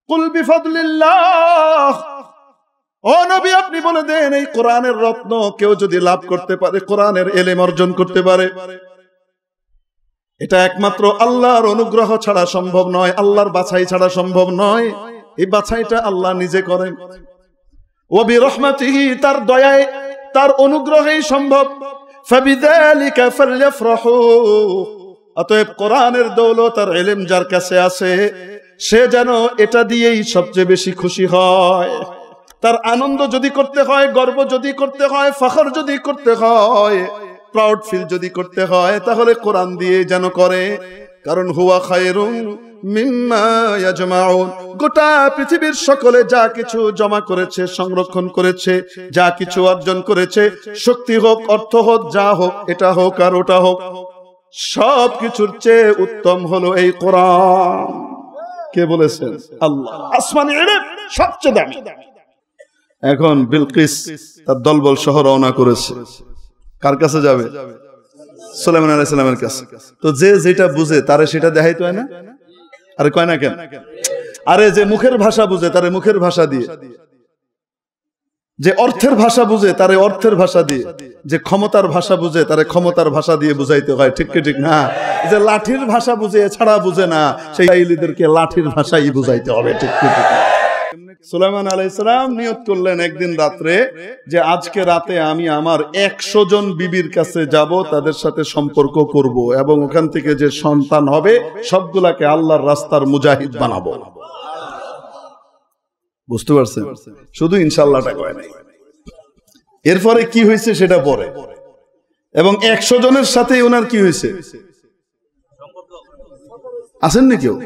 কুল বিফাদলিল্লাহ, ও নবী আপনি বলে দেন এই কোরআনের রত্ন কেউ যদি লাভ করতে পারে, কোরআনের ইলম অর্জন করতে পারে, এটা একমাত্র আল্লাহর অনুগ্রহ ছাড়া সম্ভব নয়, আল্লাহর বাছাই ছাড়া সম্ভব নয়। এই বাছাইটা আল্লাহ নিজে করেন। ওয়া বিরহমাতিহি, তার দয়ায় তার অনুগ্রহেই সম্ভব। ফাবিযালিকা ফালইফরাহু, অতএব কোরআনের দৌলত আর ইলম যার কাছে আছে সে যেন এটা দিয়েই সবচেয়ে বেশি খুশি হয়। তার আনন্দ যদি করতে হয়, গর্ব যদি করতে হয়, ফখর যদি করতে হয়, প্রাউড ফিল যদি করতে হয়, তাহলে কোরআন দিয়ে যেন করে। কারণ হুয়া খায়রুম মিম্মা ইয়াজমাউন, গোটা পৃথিবীর সকলে যা কিছু জমা করেছে, সংরক্ষণ করেছে, যা কিছু অর্জন করেছে, শক্তি হোক, অর্থ হোক, যা হোক, এটা হোক আর ওটা হোক, সব কিছুর চেয়ে উত্তম হলো এই কোরআন। কে বলেছেন? আল্লাহ। আসমানি ইলম সবচেয়ে দামি। এখন বিলকিস তার দলবল সহ রওনা করেছে। কার কাছে যাবে? সুলাইমান আলাইহিস সালামের কাছে। তো যে যেটা বুঝে তারে সেটা দেখাইতে হয় না? আরে কয় না কেন? আরে যে মুখের ভাষা বুঝে তারে মুখের ভাষা দিয়ে, যে অর্থের ভাষা বুঝে তারে অর্থের ভাষা দিয়ে, যে ক্ষমতার ভাষা বুঝে তারে ক্ষমতার ভাষা দিয়ে বুঝাইতে হয়। ঠিক কি ঠিক না? যে লাঠির ভাষা বুঝে এছাড়া বুঝে না, সেই ইসরাঈলীদেরকে লাঠির ভাষাই বুঝাইতে হবে। ঠিক কি ঠিক না? সুলাইমান আলাইহিস সালাম নিয়ত করলেন একদিন রাত্রে যে আজকে রাতে আমি আমার 100 জন বিবির কাছে যাব, তাদের সাথে সম্পর্ক করব এবং ওখান থেকে যে সন্তান হবে সবগুলাকে আল্লাহর রাস্তার মুজাহিদ বানাবো। বুঝতে পারছেন? শুধু ইনশাআল্লাহটা কয় নাই। এরপরে কি হয়েছে সেটা পরে। এবং 100 জনের সাথে ওনার কি হয়েছে? আসেননি কেউ?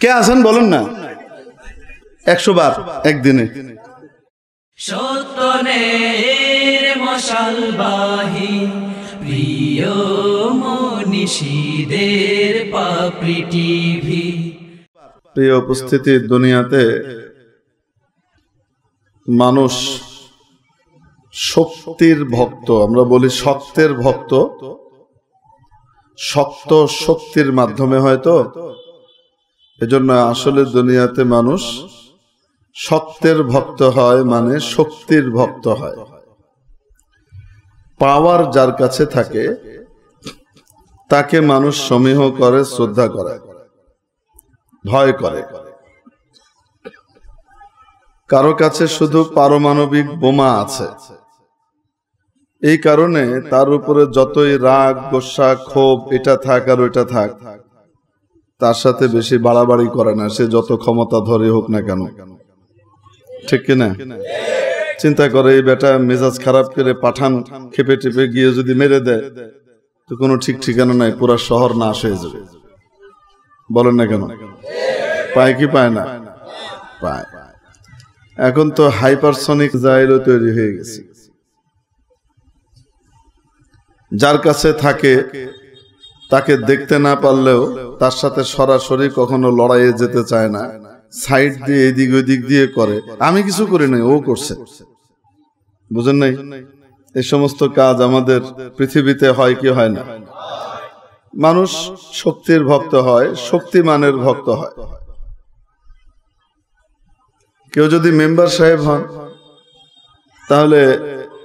কে আছেন বলেন না? 100 বার একদিনে। সত্যনের মশালবাহী প্রিয় মনীষীদের পাপড়ি টিভি। প্রিয় উপস্থিতি, দুনিয়াতে মানুষ শক্তির ভক্ত, আমরা বলি শক্তের ভক্ত, শক্ত শক্তির মাধ্যমে হয়তো, এজন্য আসলে দুনিয়াতে মানুষ শক্তের ভক্ত হয়, মানে শক্তির ভক্ত হয়। পাওয়ার যার কাছে থাকে তাকে মানুষ সমীহ করে, শ্রদ্ধা করে, ভয় করে। কারো কাছে শুধু পারমাণবিক বোমা আছে, এই কারণে তার উপরে যতই রাগ, গোসা, ক্ষোভ এটা থাক আর ওইটা থাক, তার সাথে বেশি বাড়াবাড়ি করে না, সে যত ক্ষমতা ধরে হোক না কেন। ঠিক কিনা? চিন্তা করে এই বেটা মেজাজ খারাপ করে পাঠান খেপে টেপে গিয়ে যদি মেরে দেয় তো কোনো ঠিক ঠিকানা নাই, পুরা শহর নাশ হয়ে যাবে। বলেন না কেন? পায় কি পায় না? পায়। এখন তো হাইপারসনিক জাইলও তৈরি হয়ে গেছে। যার কাছে থাকে তাকে দেখতে না পারলেও তার সাথে সরাসরি কখনো লড়াইয়ে যেতে চায় না, সাইড দিয়ে এদিক ওদিক দিয়ে করে। আমি কিছু করি নাই, ও করছে। বুঝেন নাই? এই সমস্ত কাজ আমাদের পৃথিবীতে হয় কি হয় না? মানুষ শক্তির ভক্ত হয়, শক্তিমানের ভক্ত হয়। কেউ যদি মেম্বার সাহেব হন তাহলে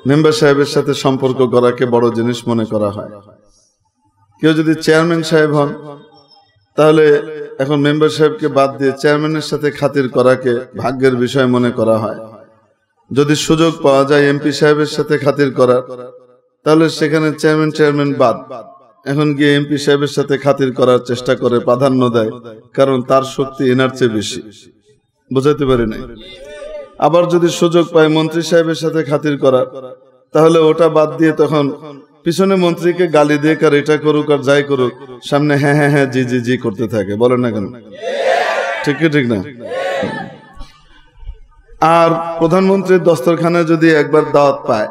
মেম্বার সাহেবের সাথে সম্পর্ক করাকে বড় জিনিস মনে করা হয়। কেউ যদি চেয়ারম্যান সাহেব হন তাহলে এখন মেম্বার সাহেবকে বাদ দিয়ে চেয়ারম্যানের সাথে খাতির করাকে ভাগ্যের বিষয় মনে করা হয়। যদি সুযোগ পাওয়া যায় এমপি সাহেবের সাথে খাতির করার, তাহলে সেখানে চেয়ারম্যান বাদ, এখন গিয়ে এমপি সাহেবের সাথে খাতির করার চেষ্টা করে, প্রাধান্য দেয়, কারণ তার শক্তি এনার চেয়ে বেশি। বুঝাতে পারি নাই? আবার যদি সুযোগ পায় মন্ত্রী সাহেবের সাথে খাতির করার, তাহলে ওটা বাদ দিয়ে তখন পিছনে মন্ত্রীকে গালি দিয়ে আর এটা করুক আর যাই করুক, সামনে হ্যাঁ হ্যাঁ হ্যাঁ জি জি জি করতে থাকে। বলেন না কেন? ঠিক কি ঠিক না? আর প্রধানমন্ত্রীর দস্তরখানে যদি একবার দাওয়াত পায়,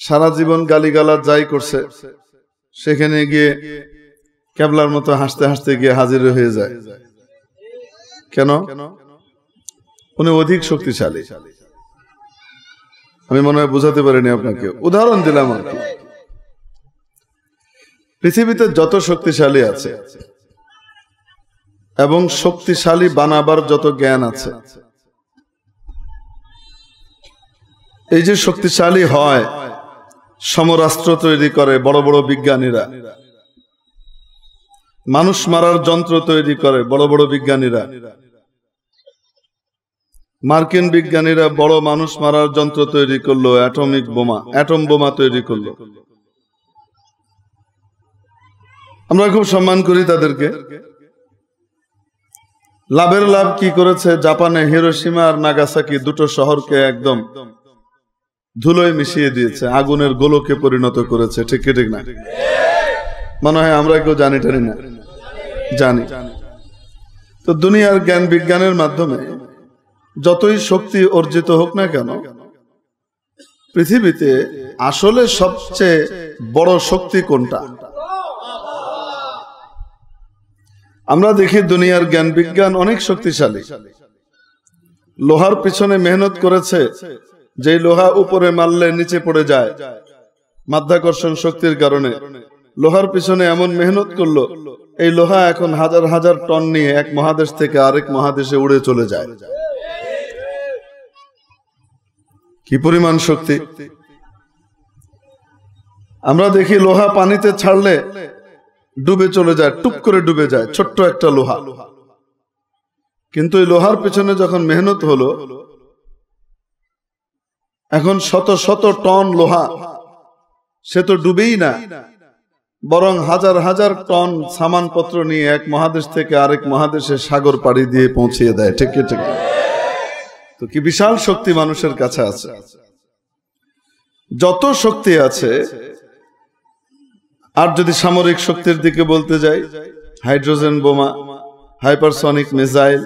সারা জীবন গালিগালাজ যাই করছে, সেখানে গিয়ে ক্যাবলার মতো হাসতে হাসতে গিয়ে হাজির হয়ে যায়। কেন? উনি অধিক শক্তিশালী। আমি মনে হয় বুঝাতে পারিনি আপনাকে, উদাহরণ দিলাম আর কি। পৃথিবীতে যত শক্তিশালী আছে এবং শক্তিশালী বানাবার যত জ্ঞান আছে, এই যে শক্তিশালী হয়, সমরাস্ত্র তৈরি করে বড় বড় বিজ্ঞানীরা, মানুষ মারার যন্ত্র তৈরি করে বড় বড় বিজ্ঞানীরা, মার্কিন বিজ্ঞানীরা বড় মানুষ মারার যন্ত্র তৈরি করলো, অ্যাটম বোমা তৈরি করলো। আমরা খুব সম্মান করি তাদেরকে। লাভের লাভ কি করেছে? জাপানে হিরোশিমা আর নাগাসাকি দুটো শহরকে একদম ধুলোয় মিশিয়ে দিয়েছে, আগুনের গোলকে পরিণত করেছে। ঠিক কি ঠিক না? মনে হয় আমরা কেউ জানি টানি না, জানি। তো দুনিয়ার জ্ঞান বিজ্ঞানের মাধ্যমে যতই শক্তি অর্জিত হোক না কেন, পৃথিবীতে আসলে সবচেয়ে বড় শক্তি কোনটা? আমরা দেখি দুনিয়ার জ্ঞান বিজ্ঞান অনেক শক্তিশালী। লোহার পিছনে মেহনত করেছে, যে লোহা উপরে মারলে নিচে পড়ে যায় মাধ্যাকর্ষণ শক্তির কারণে। লোহার পিছনে এমন মেহনত করলো, এই লোহা এখন হাজার হাজার টন নিয়ে এক মহাদেশ থেকে আরেক মহাদেশে উড়ে চলে যায়। কি পরিমাণ শক্তি! আমরা দেখি লোহা পানিতে ছাড়লে ডুবে চলে যায়, টুপ করে ডুবে যায়, ছোট্ট একটা লোহা। কিন্তু এই লোহার পেছনে যখন মেহনত হলো, এখন শত শত টন লোহা, সে তো ডুবেই না, বরং হাজার হাজার টন সামানপত্র নিয়ে এক মহাদেশ থেকে আরেক মহাদেশে সাগর পাড়ি দিয়ে পৌঁছিয়ে দেয়। ঠিক ঠিক। তো কি বিশাল শক্তি মানুষের কাছে আছে! যত শক্তি আছে, আর যদি সামরিক শক্তির দিকে বলতে যাই, হাইড্রোজেন বোমা, হাইপারসনিক মিসাইল,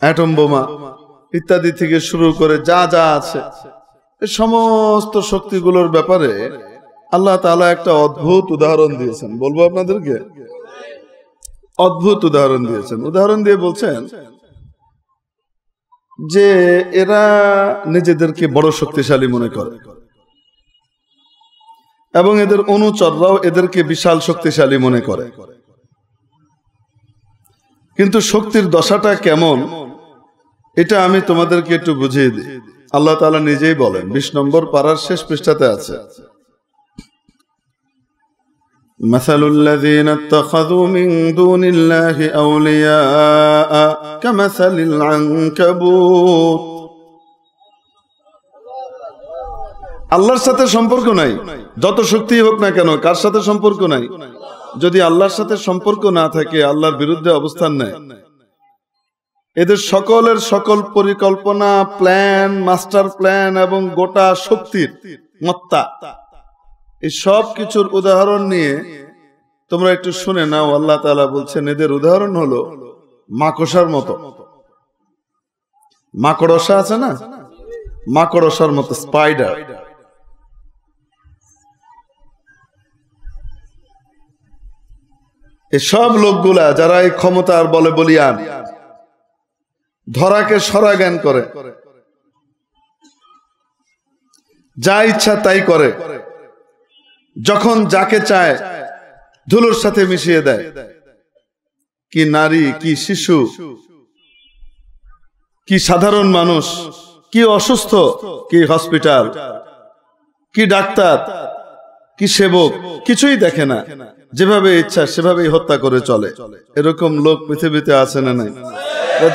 অ্যাটম বোমা ইত্যাদি থেকে শুরু করে যা যা আছে, এই সমস্ত শক্তিগুলোর ব্যাপারে আল্লাহ তাআলা একটা অদ্ভুত উদাহরণ দিয়েছেন। বলবো আপনাদেরকে, অদ্ভুত উদাহরণ দিয়েছেন। উদাহরণ দিয়ে বলছেন যে এরা নিজেদেরকে বড় শক্তিশালী মনে করে এবং এদের অনুচররাও এদেরকে বিশাল শক্তিশালী মনে করে। কিন্তু শক্তির দশাটা কেমন, এটা আমি তোমাদেরকে একটু বুঝিয়ে দিই। আল্লাহ তাআলা নিজেই বলেন, 20 নম্বর পারার শেষ পৃষ্ঠাতে আছে, মাসালুল লাযীনা ইত্তাখাযু মিন দুনিল্লাহি আউলিয়া কামাসালিল আনকাবুত। আল্লাহর সাথে সম্পর্ক নাই, যত শক্তি হোক না কেন, কার সাথে সম্পর্ক নাই? যদি আল্লাহর সাথে সম্পর্ক না থাকে, আল্লাহর বিরুদ্ধে অবস্থান নেয়, এদের সকলের সকল পরিকল্পনা, প্ল্যান, মাস্টার প্ল্যান এবং গোটা শক্তির মত্তা, এই সব কিছুর উদাহরণ নিয়ে তোমরা একটু শুনে নাও। আল্লাহ তাআলা বলছেন এদের উদাহরণ হলো মাকড়সার মতো। মাকড়সা আছে না, মাকড়সার মতো, স্পাইডার। এসব লোকগুলা যারা এই ক্ষমতার বলে বলিয়ান, ধরাকে সরা জ্ঞান করে, যা ইচ্ছা তাই করে, যখন যাকে চায় ধুলোর সাথে মিশিয়ে দেয়। কি নারী, কি শিশু, কি সাধারণ মানুষ, কি অসুস্থ, কি হসপিটাল, কি ডাক্তার, কি সেবক, কিছুই দেখে না, যেভাবে ইচ্ছা সেভাবেই হত্যা করে চলে। এরকম লোক পৃথিবীতে আছে না নাই?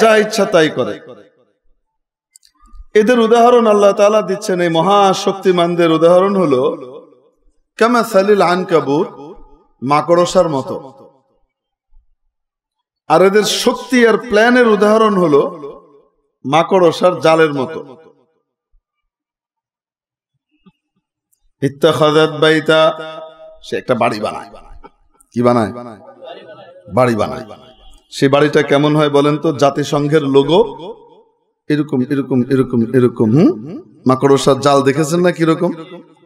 যা ইচ্ছা তাই করে। এদের উদাহরণ আল্লাহ তাআলা দিচ্ছেন, এই মহাশক্তিমানদের উদাহরণ হলো কামাসালিল আনকাবুত, মাকড়সার মতো। আর এদের শক্তি আর প্ল্যানের উদাহরণ হলো মাকড়সার জালের মতো। ইত্তাখাযাত বাইতা, সে একটা বাড়ি বানায়। কি বানায়? বাড়ি বানায়। সেই বাড়িটা কেমন হয় বলেন তো? জাতিসংঘের লোগো এরকম এরকম এরকম এরকম। মাকড়সার জাল দেখেছেন না কিরকম?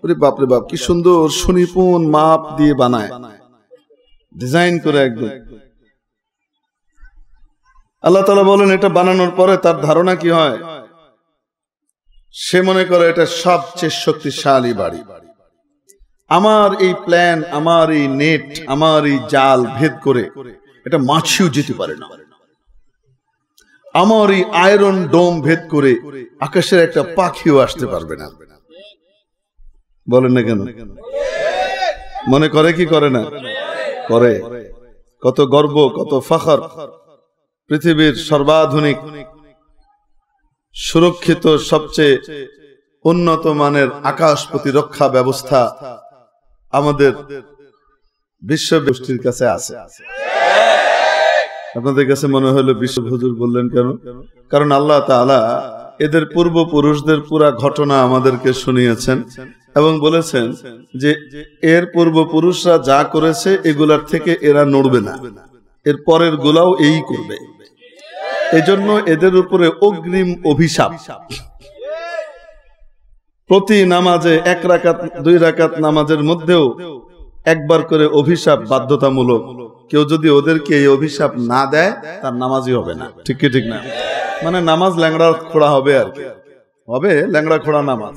ওরে বাপরে বাপ, কি সুন্দর সুনিপুণ মাপ দিয়ে বানায়, ডিজাইন করে একদম। আল্লাহ তাআলা বলেন এটা বানানোর পরে তার ধারণা কি হয়? সে মনে করে এটা সবচেয়ে শক্তিশালী বাড়ি। আমার এই প্ল্যান, আমার এই নেট, আমার এই জাল ভেদ করে এটা মাছিও যেতে পারে না। আমার এই আয়রন ডোম ভেদ করে আকাশের একটা পাখিও আসতে পারবে না। বলেন না কেন? মনে করে কি করে না? করে। কত গর্ব, কত ফখর। পৃথিবীর সর্বাধুনিক সুরক্ষিত সবচেয়ে উন্নত মানের আকাশ প্রতিরক্ষা ব্যবস্থা আমাদের বিশ্ব গোষ্ঠীর কাছে আছে। আপনাদের কাছে মনে হলো বিশ্ব হুজুর বললেন কেন? কারণ আল্লাহ তাআলা এদের পূর্বপুরুষদের পুরা ঘটনা আমাদেরকে শুনিয়েছেন এবং বলেছেন যে এর পূর্বপুরুষরা যা করেছে এগুলার থেকে এরা নড়বে না, এর পরের গুলাও এই করবে। এজন্য এদের উপরে অগ্রিম অভিশাপ। প্রতি নামাজে 1 রাকাত 2 রাকাত নামাজের মধ্যেও একবার করে অভিশাপ বাধ্যতামূলক। কেউ যদি ওদেরকে এই অভিশাপ না দেয় তার নামাজই হবে না। ঠিক কি ঠিক না? মানে নামাজ ল্যাংড়া খোড়া হবে আর কি, হবে ল্যাংড়া খোড়া নামাজ।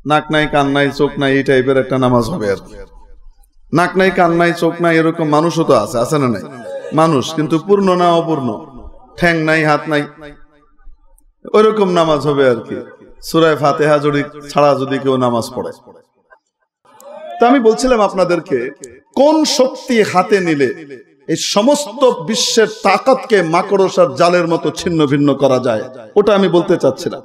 নাক নাই কান নাই চোখ নাই এই টাইপের একটা নামাজ হবে আর কি। নাক নাই কান নাই চোখ নাই এরকম মানুষও তো আছে, আছে না নাই? মানুষ কিন্তু পূর্ণ না অপূর্ণ, ঠ্যাং নাই হাত নাই, ওইরকম নামাজ হবে আর কি। সূরা ফাতিহা ছাড়া যদি কেউ নামাজ পড়ে। তা আমি বলছিলাম আপনাদেরকে, কোন শক্তি হাতে নিলে এই সমস্ত বিশ্বের তাকতকে মাকড়সার জালের মতো ছিন্ন ভিন্ন করা যায়, ওটা আমি বলতে চাচ্ছিলাম।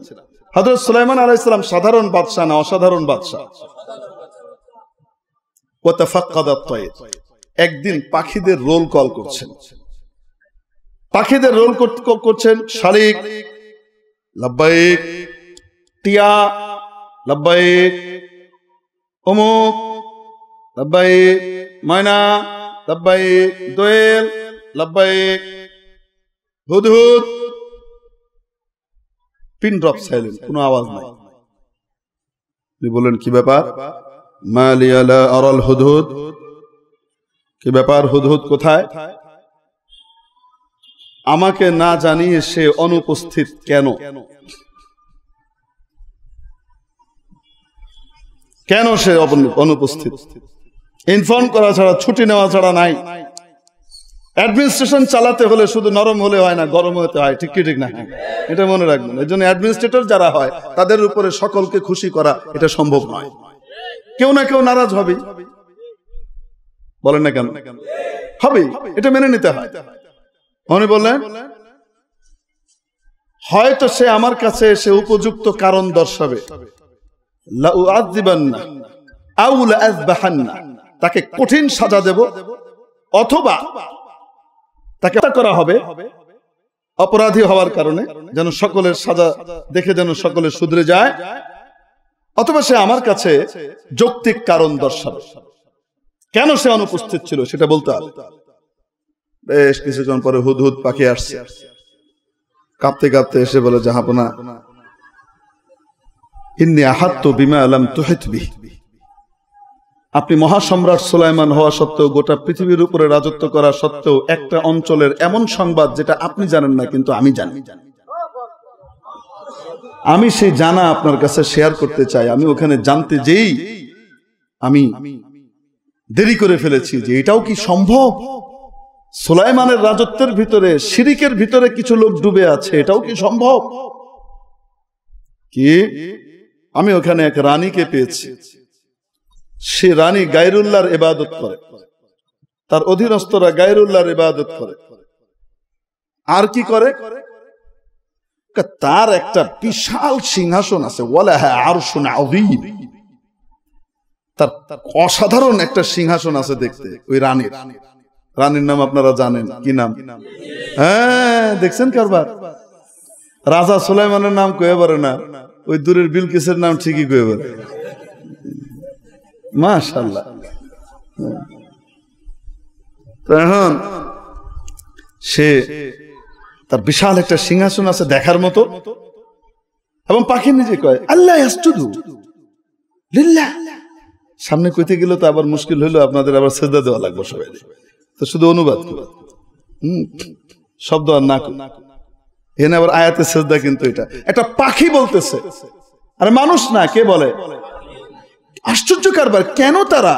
হযরত সুলাইমান আলাইহিস সালাম সাধারণ বাদশা না, অসাধারণ বাদশা। ওয়াতাফাক্কাদাত তায়র, একদিন পাখিদের রোল কল করছেন। পাখিদের রোল করছেন শালিক লাব্বাইক, টিয়া লাব্বাইক, অমুক লাব্বাইক, ময়না লাব্বাইক, দোয়েল লাব্বাইক, হুদহুদ। পিন ড্রপ সাইলেন্ট, কোনো আওয়াজ নাই। আপনি বলেন কি ব্যাপার? মা লিয়া লা আরাল হুদহুদ, কি ব্যাপার? হুদহুদ কোথায়? আমাকে না জানিয়ে সে অনুপস্থিত কেন? কেন সে অনুপস্থিত? ইনফর্ম করা ছাড়া, ছুটি নেওয়া ছাড়া নাই। অ্যাডমিনিস্ট্রেশন চালাতে হলে শুধু নরম হলে হয় না, গরম হতে হয়। ঠিক কি ঠিক না? এটা মনে রাখবেন। এই জন্য অ্যাডমিনিস্ট্রেটর যারা হয় তাদের উপরে সকলকে খুশি করা এটা সম্ভব নয়। কেউ না কেউ নারাজ হবে। বলেন না কেন? হবে, এটা মেনে নিতে হয়। উনি বললেন হয়তো সে আমার কাছে এসে উপযুক্ত কারণ দর্শাবে, লাউআযিবান্না আও লাআযবাহান্না, তাকে কঠিন সাজা দেব, অথবা তাকে হত্যা করা হবে অপরাধী হওয়ার কারণে, যেন সকলের সাজা দেখে যেন সকলে শুধরে যায়, অথবা সে আমার কাছে যৌক্তিক কারণ দর্শাবে। কেন সে অনুপস্থিত ছিল সেটা বলতে হবে। বেশ কিছুক্ষণ পরে হুদহুদ পাখি আসছে, কাঁপতে কাঁপতে এসে বলে, জাহাপনা, ইন্নী আহাত্তু বিমা লাম তুহিত বিহি, আপনি মহাসম্রাট সুলাইমান হওয়া সত্ত্বেও, গোটা পৃথিবীর উপরে রাজত্ব করা সত্ত্বেও, একটা অঞ্চলের এমন সংবাদ যেটা আপনি জানেন না কিন্তু আমি জানি। আমি সেই জানা আপনার কাছে শেয়ার করতে চাই। আমি ওখানে জানতে যেই আমি দেরি করে ফেলেছি যে এটাও কি সম্ভব? সুলাইমানের রাজত্বের ভিতরে, শিরিকের ভিতরে কিছু লোক ডুবে আছে, এটাও কি সম্ভব? কি আমি ওখানে এক রানীকে পেয়েছি, সে রানী গায়রুল্লাহর ইবাদত করে, তার অধীনস্থরা গায়রুল্লাহর ইবাদত করে। আর কি করে? তার একটা বিশাল সিংহাসন আছে, ওয়ালাহা আরশুন আযীম, তার অসাধারণ একটা সিংহাসন আছে দেখতে। ওই রানীর নাম আপনারা জানেন কি নাম? হ্যাঁ, দেখছেন কারবার। রাজা সুলাইমানের নাম কয়ে পারে না, ওই দূরের বিলকিসের নাম ঠিকই কয়ে পারে। মাশাআল্লাহ। এখন সে তার বিশাল একটা সিংহাসন আছে দেখার মতো, এবং পাখি নিজে কয় আল্লাহ ইয়াসজুদু লিল্লাহ। সামনে কইতে গেলে তো আবার মুশকিল হলো, আপনাদের আবার সেজদা দেওয়া লাগবে সবাই, তো শুধু অনুবাদ শব্দ আর না এখানে আবার আয়াতে সেজদা, কিন্তু এটা একটা পাখি বলতেছে, আরে মানুষ না। কে বলে? আশ্চর্য কারবার। কেন তারা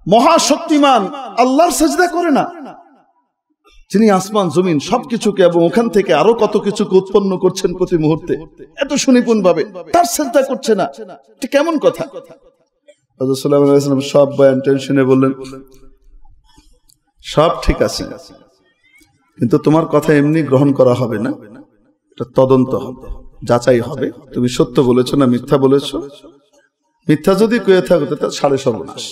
মহাশক্তিমান আল্লাহর সেজদা করে না? যিনি আসমান জমিন সবকিছুকে এবং ওখান থেকে আরো কত কিছুকে উৎপন্ন করছেন প্রতি মুহূর্তে এত সুনিপুণ ভাবে, তার চিন্তা করছে না, এটা কেমন কথা? হযরত সুলাইমান আলাইহিস সালাম সব বয়ান টেনশনে বললেন, সব ঠিক আছে, কিন্তু তোমার কথা এমনি গ্রহণ করা হবে না, এটা তদন্ত হবে, যাচাই হবে, তুমি সত্য বলেছো না মিথ্যা বলেছো। মিথ্যা যদি কয়ে থাকো তাহলে সাড়ে সর্বনাশ,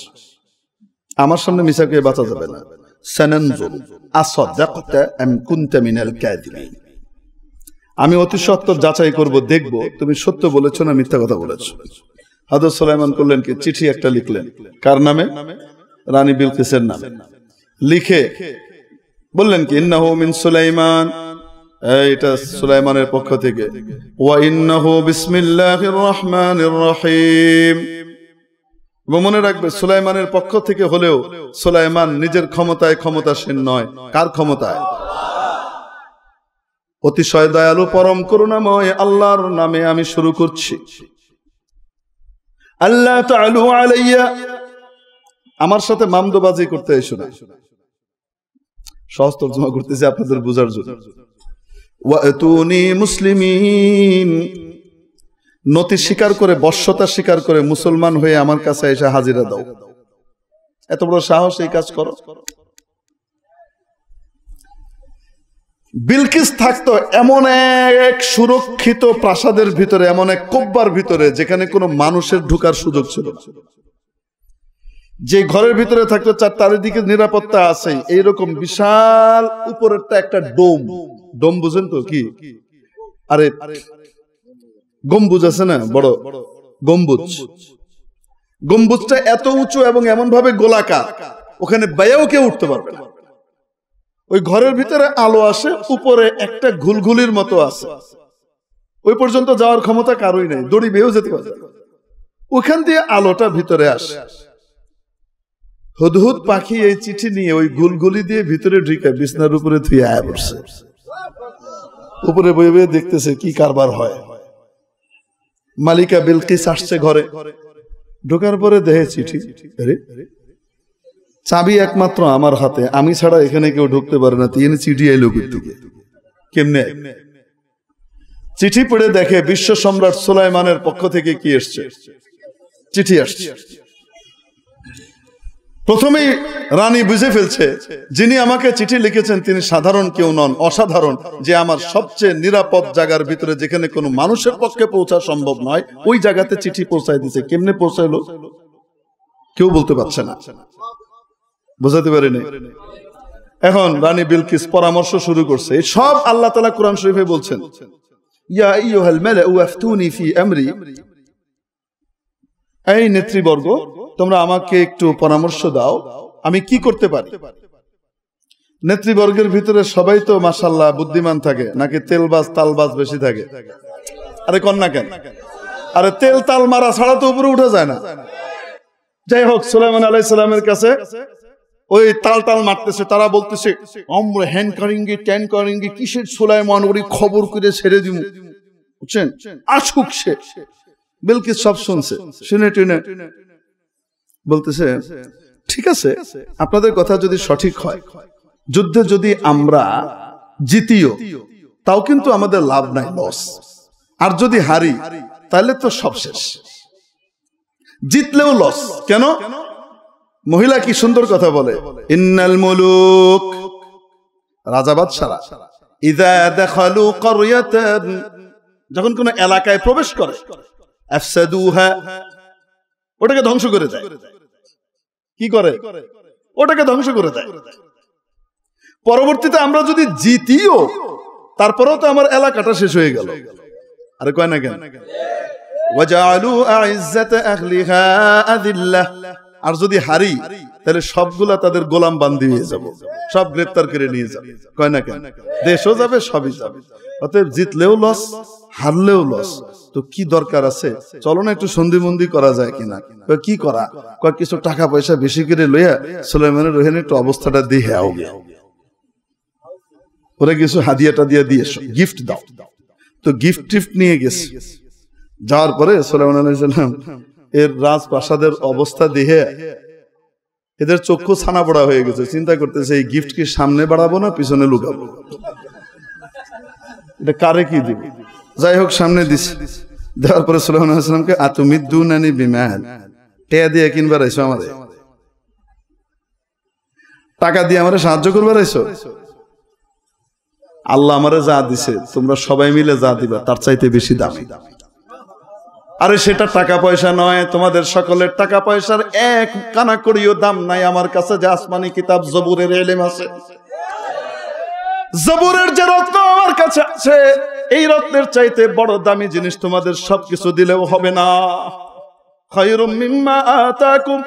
আমার সামনে মিছা কয়ে বাঁচা যাবে না। সানানজুর আসাদাকতা আম কুনতা মিনাল কাযিবিন, আমি অতি সত্বর যাচাই করব, দেখব তুমি সত্য বলেছো না মিথ্যা কথা বলেছো। হযরত সুলাইমান করলেন কি, চিঠি একটা লিখলেন। কার নামে? রানী বিলকিসের নামে। লিখে বললেন কি, ইন্নাহু মিন সুলাইমান, এটা সুলাইমানের পক্ষ থেকে, ওয়া ইন্নাহু বিসমিল্লাহির রহমানির রহিম। মনে রাখবে, সুলাইমানের পক্ষ থেকে হলেও সুলাইমান নিজের ক্ষমতায় ক্ষমতাসীন নয়। কার ক্ষমতায়? অতিশয় দয়ালু পরম করুণাময় আল্লাহর নামে আমি শুরু করছি। আল্লাহ তাআলু আলাইয়া, আমার সাথে মামদোবাজি করতে এসো না। সহজ তরজমা করতেছি আপনাদের বোঝার জন্য। ওয়াতুনি মুসলিমিন, নতি স্বীকার করে, বশ্যতা স্বীকার করে মুসলমান হয়ে আমার কাছে এসে হাজিরা দাও। এত বড় সাহস, এই কাজ করো। বিলকিস থাকতো এমন এক সুরক্ষিত প্রাসাদের ভিতরে, এমন এক কব্বার ভিতরে যেখানে কোনো মানুষের ঢোকার সুযোগ ছিল না। যে ঘরের ভিতরে থাকতো তার চারিদিকে নিরাপত্তা আছে, এইরকম বিশাল উপরেরটা একটা ডোম। ডোম বুঝেন তো কি? আরে গম্বুজ আছে না, বড় গম্বুজ। গম্বুজটা এত উঁচু এবং এমন ভাবে গোলাকার, ওখানে বাইরেও কেউ উঠতে পারবে না। ওই ঘরের ভিতরে আলো আসে, উপরে একটা ঘুলঘুলির মতো আছে, ওই পর্যন্ত যাওয়ার ক্ষমতা কারোই নেই, দড়ি বেয়েও যেতে পারে। ওখান দিয়ে আলোটা ভিতরে আসে। হুদহুদ পাখি এই চিঠি নিয়ে ওই গুলগুলি দিয়ে ভিতরে ঢুকে বিছনার উপরে থুয়ে আয়া পড়ছে। উপরে বয়ে বয়ে দেখতেছে কি কারবার হয়। মালিকা বিলকিস আসছে ঘরে, ঢোকার পরে দেখে চিঠি। চাবি একমাত্র আমার হাতে, আমি ছাড়া এখানে কেউ ঢুকতে পারে না। তিনি চিঠি এলো থেকে কেমনে? চিঠি পড়ে দেখে বিশ্ব সম্রাট সুলাইমানের পক্ষ থেকে কি এসছে, চিঠি আসছে। প্রথমেই রানী বুঝে ফেলছে, যিনি আমাকে চিঠি লিখেছেন তিনি সাধারণ কেউ নন, অসাধারণ। যে আমার সবচেয়ে নিরাপদ জায়গার ভিতরে, যেখানে কোনো মানুষের পক্ষে পৌঁছা সম্ভব নয়, ওই জায়গাতে চিঠি পৌঁছায় দিছে। কেমনে পৌঁছাইলো কেউ বলতে পারছে না, বোঝাতে পারেনি। এখন রানী বিলকিস পরামর্শ শুরু করছে। সব আল্লাহ তাআলা কোরআন শরীফে বলছেন, ইয়া আইয়ুহাল মালাউ আফতুনি ফি আমরি, এই নেতৃবর্গ তোমরা আমাকে একটু পরামর্শ দাও, আমি কি করতে পারি। নেতৃবর্গের ভিতরে সবাই তো মাশাআল্লাহ বুদ্ধিমান থাকে, নাকি তেলবাজ তালবাজ বেশি থাকে? আরে কন্যা কেন? আরে তেল তাল মারা ছাড়া তো উপরে উঠা যায় না। যাই হোক, সুলাইমান আলাইহিস সালামের কাছে ওই তাল তাল মারতেছে, তারা বলতেছে আমরা হ্যান্ড কারিঙ্গি ট্যান কারিঙ্গি কিসের সুলাইমান, ওই খবর করে ছেড়ে দিব, বুঝছেন? আসুক সে। বিলকিস সব শুনছে, শুনে টুনে বলতেছে, ঠিক আছে, আপনাদের কথা যদি সঠিক হয়, যুদ্ধে যদি আমরা জিতিও তাও কিন্তু আমাদের লাভ নাই, লস। আর যদি হারি তাহলে তো সব শেষ, জিতলেও লস। কেন? মহিলা কি সুন্দর কথা বলে, ইন্নাল মুলুক, রাজা বাদশারা, ইযা দাখালু ক্বরিয়াতান, যখন কোন এলাকায় প্রবেশ করে, আফসাদুহা, ওটাকে ধ্বংস করে দেয়। কি করে? ওটাকে ধ্বংস করে দেয়। পরবর্তীতে আমরা যদি জিতিও, তারপরেও তো আমার এলাকাটা শেষ হয়ে গেল। আরে কয় না কেন? ওয়াজআলু আইজ্জাতা আহলিহা আযিল্লাহ, আর যদি হারি তাহলে সবগুলা তাদের গোলাম বান্দি হয়ে যাব, সব গ্রেফতার করে নিয়ে যাবে। কয় না কেন? দেশও যাবে, সবই যাবে। অতএব জিতলেও লস, হারলেও লস। তো কি দরকার আছে, চলো না একটু সন্ধিবন্দি করা যায় কিনা। কি করা? কয় কিছু টাকা পয়সা বেশি করে লইয়া সুলাইমানের ওখানে একটু অবস্থাটা দিয়ে আও, ওরা কিছু হাদিয়াটা দিয়ে দিয়েছো, গিফট দাও। তো গিফট টিফট নিয়ে গেছে। যাওয়ার পরে সুলাইমান আলাইহিস সালাম এর রাজপ্রাসাদের অবস্থা দেখে এদের চক্ষু ছানা পড়া হয়ে গেছে, চিন্তা করতেছে এই গিফট কি সামনে বাড়াবো না পিছনে লুকাবো, এটা কারে কি দিব। যাই হোক সামনে দিছে, দেওয়ার পরে সুলাইমান আলাইহিস সালামকে আতুমিদ্দুনানি বিমাল, টাকা দিয়ে কিনবার আইছো, আমারে টাকা দিয়ে আমারে সাহায্য করবার আইছো? আল্লাহ আমারে যা দিছে তোমরা সবাই মিলে যা দিবা তার চাইতে বেশি দামি। আরে সেটা টাকা পয়সা নয়, তোমাদের সকলের টাকা পয়সার এক কানা করিও দাম নাই আমার কাছে যে আসমানি কিতাব জবুরের ইলম আছে। জবুরের যে রত্ন আমার কাছে আছে, এই রত্নের চাইতে বড় দামি জিনিস তোমাদের সবকিছু দিলেও হবে না। খায়রুম মিম্মা আতাকুম,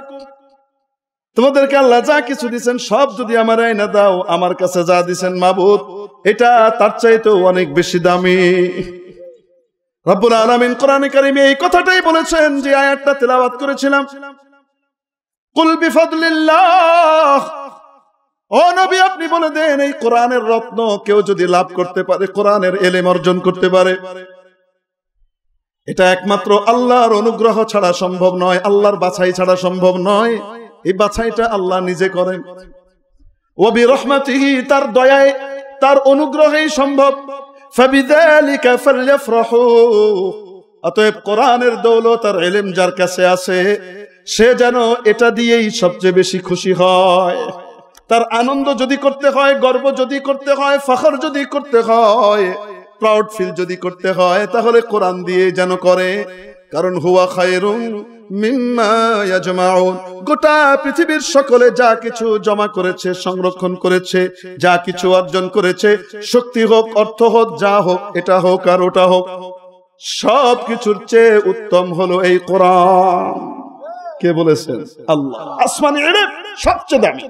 তোমাদেরকে আল্লাহ যা কিছু দিবেন সব যদি আমার আইনা দাও, আমার কাছে যা দিবেন মাবুদ এটা তার চাইতেও অনেক বেশি দামি। রব্বুল আলামিন কোরআনে কারিমে এই কথাটাই বলেছেন যে আয়াতটা তেলাওয়াত করেছিলাম, কুল বিফাদলিল্লাহ, ও নবী আপনি বলে দেন এই কোরআনের রত্ন কেউ যদি লাভ করতে পারে, কোরআনের ইলম অর্জন করতে পারে, এটা একমাত্র আল্লাহর অনুগ্রহ ছাড়া সম্ভব নয়, আল্লাহর বাছাই ছাড়া সম্ভব নয়। এই বাছাইটা আল্লাহ নিজে করেন। ওয়া বিরহমাতিহি, তার দয়ায় তার অনুগ্রহেই সম্ভব। ফাবিযালিকা ফালইফরাহু, অতএব কোরআনের দৌলত আর ইলম যার কাছে আছে সে যেন এটা দিয়েই সবচেয়ে বেশি খুশি হয়। তার আনন্দ যদি করতে হয়, গর্ব যদি করতে হয়, ফখর যদি করতে হয়, প্রাউড ফিল যদি করতে হয়, তাহলে কোরআন দিয়ে যেন করে। কারণ হুয়া খায়রুম মিম্মা ইয়াজমাউন, গোটা পৃথিবীর সকলে যা কিছু জমা করেছে, সংরক্ষণ করেছে, যা কিছু অর্জন করেছে, শক্তি হোক, অর্থ হোক, যা হোক, এটা হোক আর ওটা হোক, সব কিছুর চেয়ে উত্তম হলো এই কোরআন। কে বলেছেন? আল্লাহ। আসমানি ইলম সবচেয়ে দামি।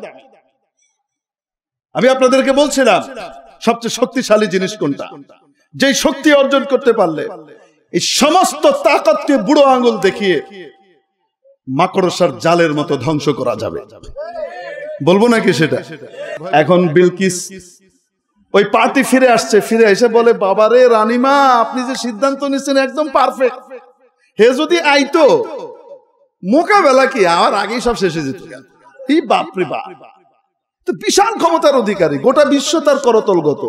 আমি আপনাদেরকে বলছিলাম সবচেয়ে শক্তিশালী জিনিস কোনটা? যেই শক্তি অর্জন করতে পারলে এই সমস্ত তাকতকে বুড়ো আঙ্গুল দেখিয়ে মাকড়সার জালের মতো ধ্বংস করা যাবে। বলবো নাকি সেটা? এখন বিলকিস ওই পার্টি ফিরে আসছে, ফিরে এসে বলে বাবারে রানীমা আপনি যে সিদ্ধান্ত নিচ্ছেন একদম পারফেক্ট, হে যদি আইতো মোকাবেলা কি আমার আগেই সব শেষে যেত। এই বাপরে বাপ, তো বিশাল ক্ষমতার অধিকারী, গোটা বিশ্ব তার করতলগত,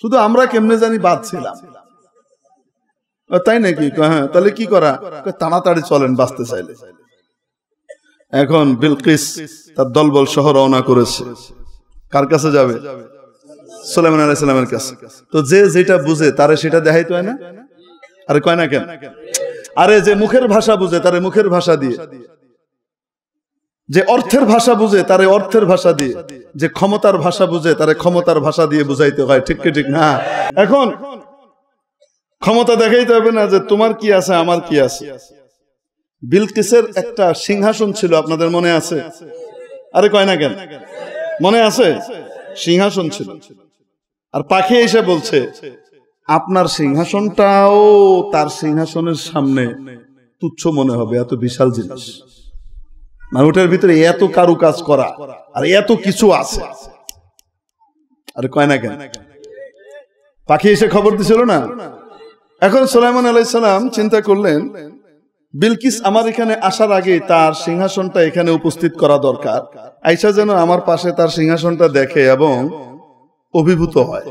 শুধু আমরা কেমনে জানি বাঁধছিলাম। তাই নাকি? হ্যাঁ, তাহলে কি করা? তাড়াতাড়ি চলেন বাঁচতে চাইলে। এখন বিলকিস তার দলবল সহ রওনা করেছে। কার কাছে যাবে? সুলাইমান আলাইহিস সালামের কাছে। তো যে যেটা বুঝে তারে সেটা দেখাইতে হয় না? আরে কয় না কেন? আরে যে মুখের ভাষা বুঝে তারে মুখের ভাষা দিয়ে, যে অর্থের ভাষা বুঝে তারে অর্থের ভাষা দিয়ে, যে ক্ষমতার ভাষা বুঝে তারে ক্ষমতার ভাষা দিয়ে বুঝাইতে হয়। ঠিক কি ঠিক না? এখন ক্ষমতা দেখাইতে হবে না যে তোমার কি আছে আমার কি আছে। বিলকিসের একটা সিংহাসন ছিল, আপনাদের মনে আছে? আরে কয় না কেন? মনে আছে? সিংহাসন ছিল, আর পাখি এসে বলছে আপনার সিংহাসনটাও তার সিংহাসনের সামনে তুচ্ছ মনে হবে, এত বিশাল জিনিস, মানে ওটার ভিতরে এত কারুকাজ করা আর এত কিছু আছে। আরে কয় না কেন? পাখি এসে খবর দিছিল না। এখন সুলাইমান আলাইহিস সালাম চিন্তা করলেন বিলকিস আমার এখানে আসার আগে তার সিংহাসনটা এখানে উপস্থিত করা দরকার, আয়েশা যেন আমার পাশে তার সিংহাসনটা দেখে এবং অভিভূত হয়।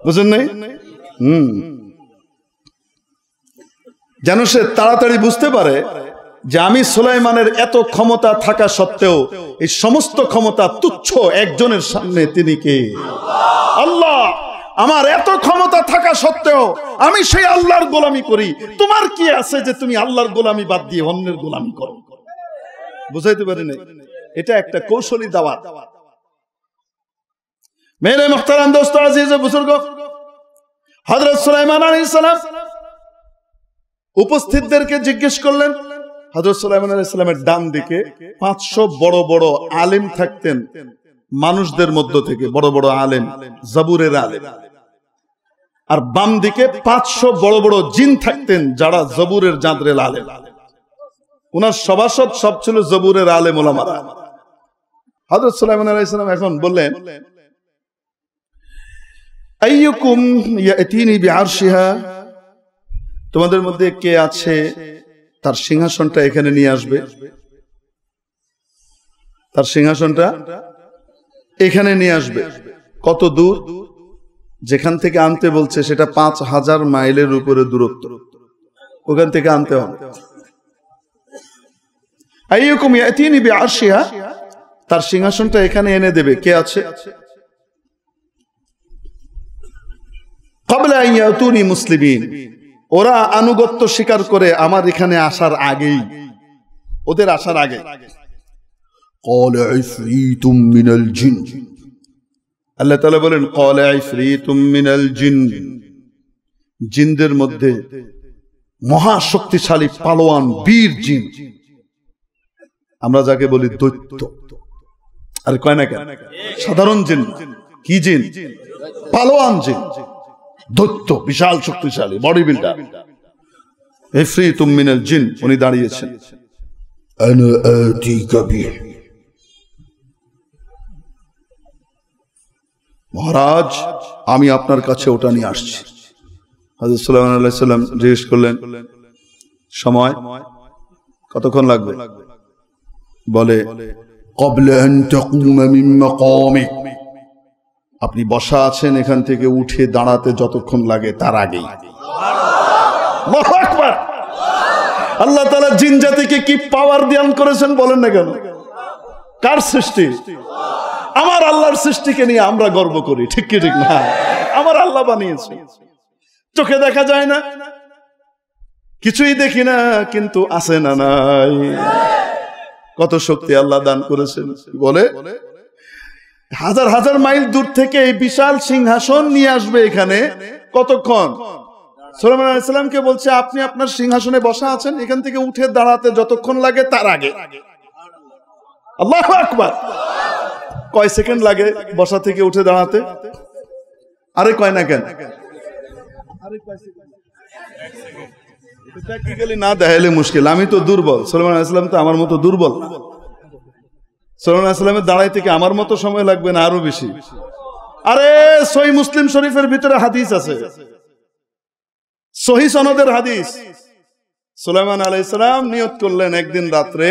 বুঝেন নাই? যেন সে তাড়াতাড়ি বুঝতে পারে যে আমি সুলাইমানের এত ক্ষমতা থাকা সত্ত্বেও এই সমস্ত ক্ষমতা তুচ্ছ একজনের সামনে, তিনি কে? আল্লাহ। আমার এত ক্ষমতা থাকা সত্ত্বেও আমি সেই আল্লাহর গোলামি করি, তোমার কি আছে যে তুমি আল্লাহর গোলামি বাদ দিয়ে অন্যের গোলামি করো? বুঝাইতে পারি না? এটা একটা কৌশলী দাওয়াত। মেরে মুহতারাম দোস্ত আজিজ বুজুর্গ, হযরত সুলাইমান আলাইহিস সালাম উপস্থিতদেরকে জিজ্ঞেস করলেন। হযরত সুলাইমান আলাইহিস সালামের ডান দিকে 500 বড় বড় আলেম থাকতেন, মানুষদের মধ্য থেকে বড় বড় আলেম, জবুরের আলেম। আর বাম দিকে 500 বড় বড় জিন থাকতেন, যারা জবুরের জাদরের আলেম। ওনার সভাসদ সব ছিল জবুরের আলেম ওলামারা। হযরত সুলাইমান আলাইহিস সালাম এখন বললেন আইয়ুকুম ইয়াতিনি বিআরশিহা, তোমাদের মধ্যে কে আছে তার সিংহাসনটা এখানে নিয়ে আসবে? তার সিংহাসনটা এখানে নিয়ে আসবে। কত দূর? যেখান থেকে আনতে বলছে সেটা 5000 মাইলের উপরে দূরত্ব, ওখান থেকে আনতে হবে। আইয়ুকুম ইয়াতিনি বিআরশিহা, তার সিংহাসনটা এখানে এনে দেবে। কে আছে? ক্বাবলা আন ইয়াতুনি মুসলিমিন, ওরা আনুগত্য স্বীকার করে আমার এখানে আসার আগেই, ওদের আসার আগে। ক্বালা ইফরিতুম মিনাল জিন, আল্লাহ তাআলা বলেন ক্বালা ইফরিতুম মিনাল জিন, জিনদের মধ্যে মহা শক্তিশালী পালোয়ান বীর জিন, আমরা যাকে বলি দৈত্য। আর কয় না কেন? সাধারণ জিন কি জিন? পালোয়ান জিন, দৈত্য, বিশাল শক্তিশালী বডি বিল্ডার। ইফরিতুম মিনাল জিন, উনি দাঁড়িয়েছেন। আনা আতিকা বিহি, মহারাজ আমি আপনার কাছে ওটা নিয়ে আসছি। হযরত সুলাইমান আলাইহিস সালাম জিজ্ঞেস করলেন সময় কতক্ষণ লাগবে? বলে ক্বাবলা আন তাকুমা মিন মাকামিক, আপনি বসা আছেন এখান থেকে উঠে দাঁড়াতে যতক্ষণ লাগে তার আগেই। আল্লাহু আকবার। আল্লাহ তাআলা জিন জাতিকে কি পাওয়ার দান করেছেন বলেন না কেন? কার সৃষ্টি? আমার আল্লাহর সৃষ্টিকে নিয়ে আমরা গর্ব করি, ঠিক কি ঠিক না? আমার আল্লাহ বানিয়েছে, চোখে দেখা যায় না, কিছুই দেখি না, কিন্তু আছে না নাই, কত শক্তি আল্লাহ দান করেছেন। বলে হাজার হাজার মাইল দূর থেকে এই বিশাল সিংহাসন নিয়ে আসবে এখানে। কতক্ষণ? সুলাইমান আলাইহিস সালামকে বলছে আপনি আপনার সিংহাসনে বসা আছেন, এখান থেকে উঠে দাঁড়াতে যতক্ষণ লাগে তার আগে। আল্লাহু আকবার। কয় সেকেন্ড লাগে বসা থেকে উঠে দাঁড়াতে? আরে কয় না কেন? প্র্যাকটিক্যালি না দেখাইলে মুশকিল। আমি তো দুর্বল, সুলাইমান আলাইহিস সালাম তো আমার মতো দুর্বল। সুলাইমান আলাইহিস সালামের দাঁড়াই থেকে আমার মতো সময় লাগবে না, আরো বেশি। আরে সহিহ মুসলিম শরীফের ভিতরে হাদিস আছে, সহিহ সনদের হাদিস। সুলাইমান আলাইহিস সালাম নিয়ত করলেন একদিন রাত্রে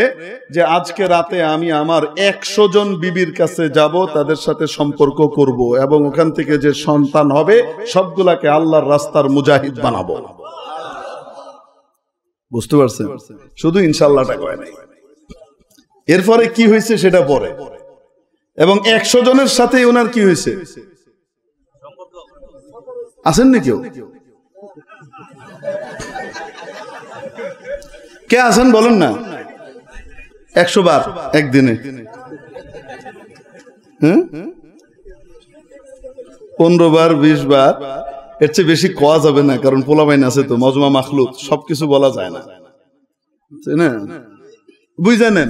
যে আজকে রাতে আমি আমার 100 জন বিবির কাছে যাব, তাদের সাথে সম্পর্ক করব এবং ওখান থেকে যে সন্তান হবে সবগুলাকে আল্লাহর রাস্তার মুজাহিদ বানাবো। বুঝতে পারছেন? শুধু ইনশাআল্লাহটা কয় নাই। এরপরে কি হয়েছে সেটা পরে। এবং 100 জনের সাথে ওনার কি হয়েছে? আছেন না কেউ? কে আছেন বলেন না? 100 বার একদিনে, 15 বার 20 বার, এর চেয়ে বেশি কোয়া যাবে না, কারণ পোলাপাইন আছে তো, মজমা মাখলুক, সবকিছু বলা যায় না, তাই না? বুঝে নেন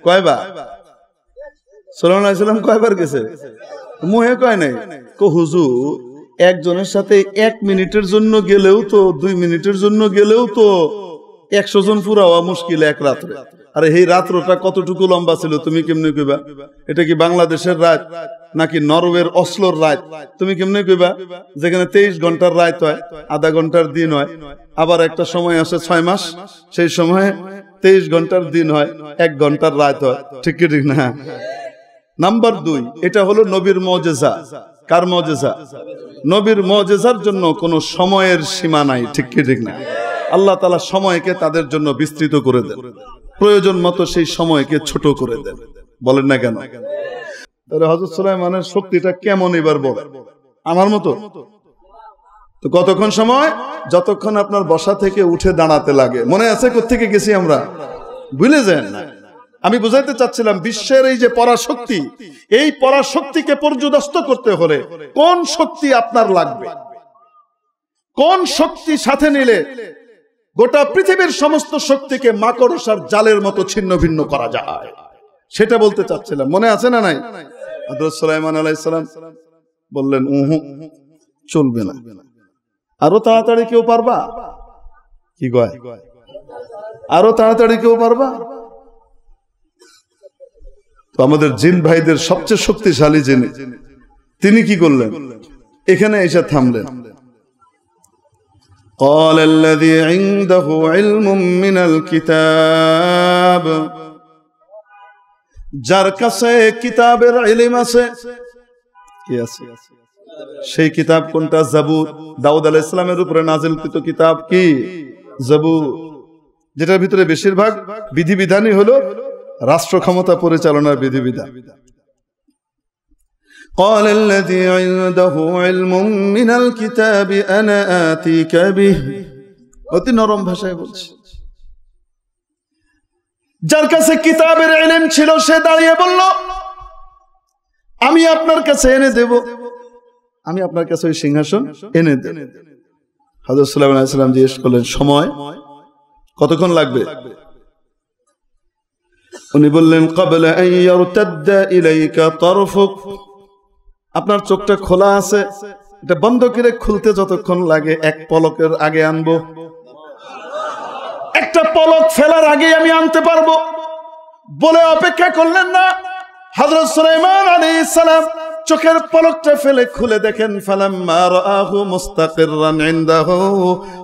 কয়বার সুলাইমান আলাইহিস সালাম কয়বার গেছে? মুহে কয় নাই। কো হুজুর একজনের সাথে 1 মিনিটের জন্য গেলেও তো, 2 মিনিটের জন্য গেলেও তো 100 জন পুরা হওয়া মুশকিল এক রাত্রে। আরে এই রাত্রটা কতটুকু লম্বা ছিল তুমি কেমনে কইবা? এটা কি বাংলাদেশের রাত নাকি নরওয়ের অসলোর রাত? তুমি কেমনে কইবা? যেখানে 23 ঘন্টার রাত হয়, আধা ঘন্টার দিন হয়, আবার একটা সময় আসে 6 মাস, সেই সময়ে 23 ঘন্টার দিন হয়, 1 ঘন্টার রাত হয়, ঠিক কি ঠিক না? নাম্বার 2, এটা হলো নবীর মুজিজা। কার মুজিজা? নবীর মুজিজার জন্য কোনো সময়ের সীমা নাই, ঠিক কি ঠিক না? আল্লাহ তাআলা সময়কে তাদের জন্য বিস্তৃত করে দেন, প্রয়োজন মতো সেই সময়কে ছোট করে দেন। বলেন না কেন? তাহলে হযরত সুলাইমানের শক্তিটা কেমন এবার বল? আমার মতো তো। কতক্ষণ সময়? যতক্ষণ আপনার বসা থেকে উঠে দাঁড়াতে লাগে। মনে আছে কোত্থেকে গেছি আমরা? ভুলে যান না। আমি বুঝাইতে চাচ্ছিলাম বিশ্বের এই যে পরাশক্তি, এই পরাশক্তিকে পর্যদস্ত করতে হলে কোন শক্তি আপনার লাগবে, কোন শক্তি সাথে নিলে গোটা পৃথিবীর সমস্ত শক্তিকে মাকড়সার জালের মতো ছিন্ন ভিন্ন করা যায়, সেটা বলতে চাচ্ছিলাম। মনে আছে না নাই? হযরত সুলাইমান আলাইহিস সালাম বললেন চলবে না, আরো তাড়াতাড়ি কেউ পারবা? কি কয়? আরো তাড়াতাড়ি কেউ পারবা? তো আমাদের জিন ভাইদের সবচেয়ে শক্তিশালী যিনি, তিনি কি করলেন? এখানে এসে থামলেন। قال الذي عنده علم من الكتاب যার কাছে কিতাবের ইলম আছে, কি আছে? সেই কিতাব কোনটা? জাবুর। দাউদ আলাইহিস সালামের উপরে নাযিলকৃত কিতাব কি? জাবুর, যেটার ভিতরে বেশিরভাগ বিধিবিধানই হলো রাষ্ট্র ক্ষমতা পরিচালনার বিধিবিধান। قال الذي عنده علم من الكتاب انا آتيك به, অতি নরম ভাষায় বলছে। যার কাছে কিতাবের ইলম ছিল সে দাঁড়িয়ে বলল, আমি আপনার কাছে এনে দেব, আমি আপনার কাছে ওই সিংহাসন এনে দেব। হযরত সুলাইমান আলাইহিস সালাম জিজ্ঞেস করলেন, সময় কতক্ষণ লাগবে? উনি বললেন, ক্বাবলা আন ইয়ারতাদ্দা ইলাইকা তারফুক, আপনার চোখটা খোলা আছে, এটা বন্ধ করে খুলতে যতক্ষণ লাগে এক পলকের আগে আনবো, একটা পলক ফেলার আগে আমি আনতে পারবো। বলে অপেক্ষা করলেন না। হযরত সুলাইমান আলাইহিস সালাম চোখের পলকটা ফেলে খুলে দেখেন, ফালাম্মা রাআহু মুস্তাকিররান ইনদাহু,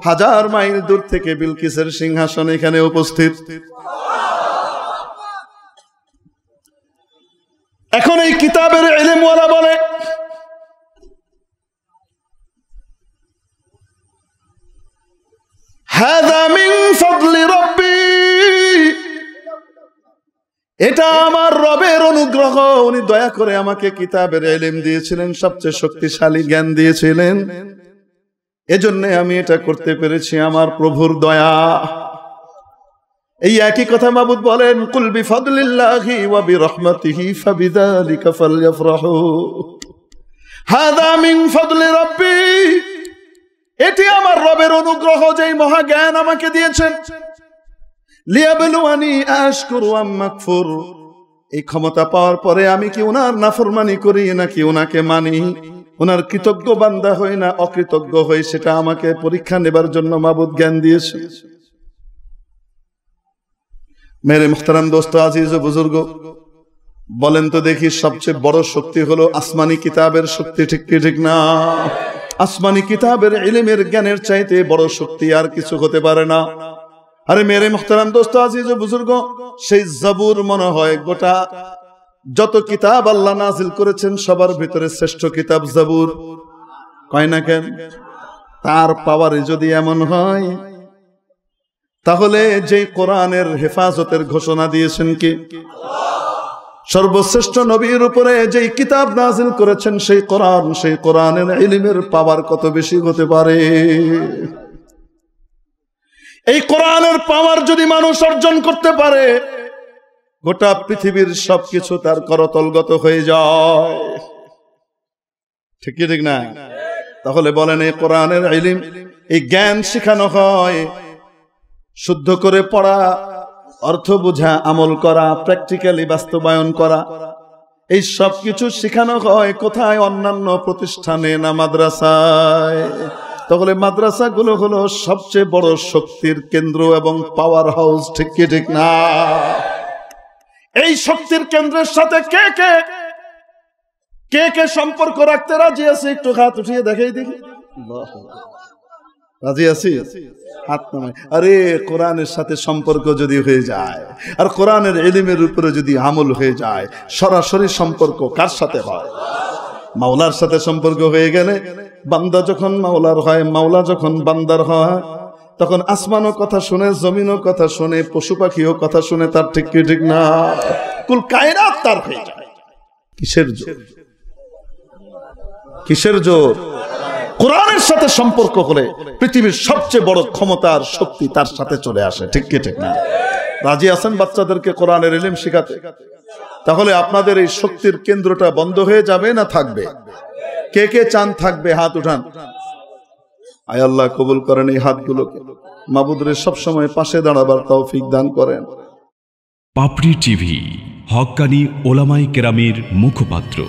1000 মাইল দূর থেকে বিলকিসের সিংহাসন এখানে উপস্থিত। এখন এই কিতাবের ইলমওয়ালা বলে, হাযা মিন ফাদলি রাব্বি, এটা আমার রবের অনুগ্রহ, উনি দয়া করে আমাকে কিতাবের ইলম দিয়েছিলেন, সবচেয়ে শক্তিশালী জ্ঞান দিয়েছিলেন, এজন্য আমি এটা করতে পেরেছি, আমার প্রভুর দয়া। এই একই কথা মাবুদ বলেন, কুল বিফাদলিল্লাহি ওয়া বিরহমাতিহি ফাবিযালিকা ফালইফরাহু, হাযা মিন ফাদলি রাব্বি, এটি আমার রবের অনুগ্রহ, যেই মহা জ্ঞান আমাকে দিয়েছেন। লিয়াবলুয়ানি আশকুরু আম মাকফুর, এই ক্ষমতা পাওয়ার পরে আমি কি ওনার নাফরমানি করি নাকি ওনাকে মানি, ওনার কৃতজ্ঞ বান্দা হই না অকৃতজ্ঞ হই, সেটা আমাকে পরীক্ষা নেবার জন্য মাবুদ জ্ঞান দিয়েছে। মেরে মুহতারাম দোস্ত, আজিজ ও বুজুর্গ, বলেন তো দেখি, সবচেয়ে বড় শক্তি হলো আসমানি কিতাবের শক্তি, ঠিক কি ঠিক না? আসমানি কিতাবের ইলমের জ্ঞানের চাইতে বড় শক্তি আর কিছু হতে পারে না। আরে মেরে মুহতারাম দোস্ত, আজিজ ও বুজুর্গ, সেই জাবুর মনে হয় গোটা যত কিতাব আল্লাহ নাজিল করেছেন সবার ভিতরে শ্রেষ্ঠ কিতাব জাবুর, কয় না কেন? তার পাওয়ারে যদি এমন হয়, তাহলে যে কোরআনের হেফাজতের ঘোষণা দিয়েছেন কি? সর্বশ্রেষ্ঠ নবীর উপরে যেই কিতাব নাজিল করেছেন সেই কোরআন, সেই কোরআনের ইলমের পাওয়ার কত বেশি হতে পারে? এই কোরআনের পাওয়ার যদি মানুষ অর্জন করতে পারে, গোটা পৃথিবীর সবকিছু তার করতলগত হয়ে যায়, ঠিক কি ঠিক না? তাহলে বলেন, এই কোরআনের ইলম, এই জ্ঞান শেখানো হয়, শুদ্ধ করে পড়া, অর্থ বোঝা, আমল করা, প্র্যাকটিক্যালি বাস্তবায়ন করা, এই সব কিছু শেখানো হয় কোথায়? অন্যান্য প্রতিষ্ঠানে না মাদ্রাসায়? তাহলে মাদ্রাসাগুলো হলো সবচেয়ে বড় শক্তির কেন্দ্র এবং পাওয়ার হাউস, ঠিক কি ঠিক না? এই শক্তির কেন্দ্রের সাথে কে কে কে কে সম্পর্ক রাখতে রাজি আছে? একটু হাত উঠিয়ে দেখাই দেখি। রাজি আছি? হাত নামাই। আরে কোরআনের সাথে সম্পর্ক যদি হয়ে যায় আর কোরআনের ইলমের উপরে যদি আমল হয়ে যায়, সরাসরি সম্পর্ক কার সাথে হয়? মাওলার সাথে সম্পর্ক হয়ে গেলে, বান্দা যখন মাওলার হয়, মাওলা যখন বান্দার হয়, তখন আসমানও কথা শুনে, জমিনও কথা শুনে, পশু পাখিও কথা শুনে তার, ঠিক কি ঠিক না? কুল কায়নাত তার হয়ে যায়। কিসের জোর? কিসের জোর? কোরআনের সাথে সম্পর্ক হলে পৃথিবীর সবচেয়ে বড় ক্ষমতার শক্তি তার সাথে চলে আসে, ঠিক কি ঠিক না? রাজি আছেন বাচ্চাদেরকে কোরআনের ইলম শেখাতে? তাহলে আপনাদের এই শক্তির কেন্দ্রটা বন্ধ হয়ে যাবে না থাকবে? কে কে চান থাকবে? হাত উঠান। আয় আল্লাহ কবুল করেন এই হাতগুলোকে, মাবুদরে সবসময় পাশে দাঁড়াবার তৌফিক দান করেন। পাপড়ি টিভি, হক্কানি ওলামায়ে কেরামের মুখপাত্র।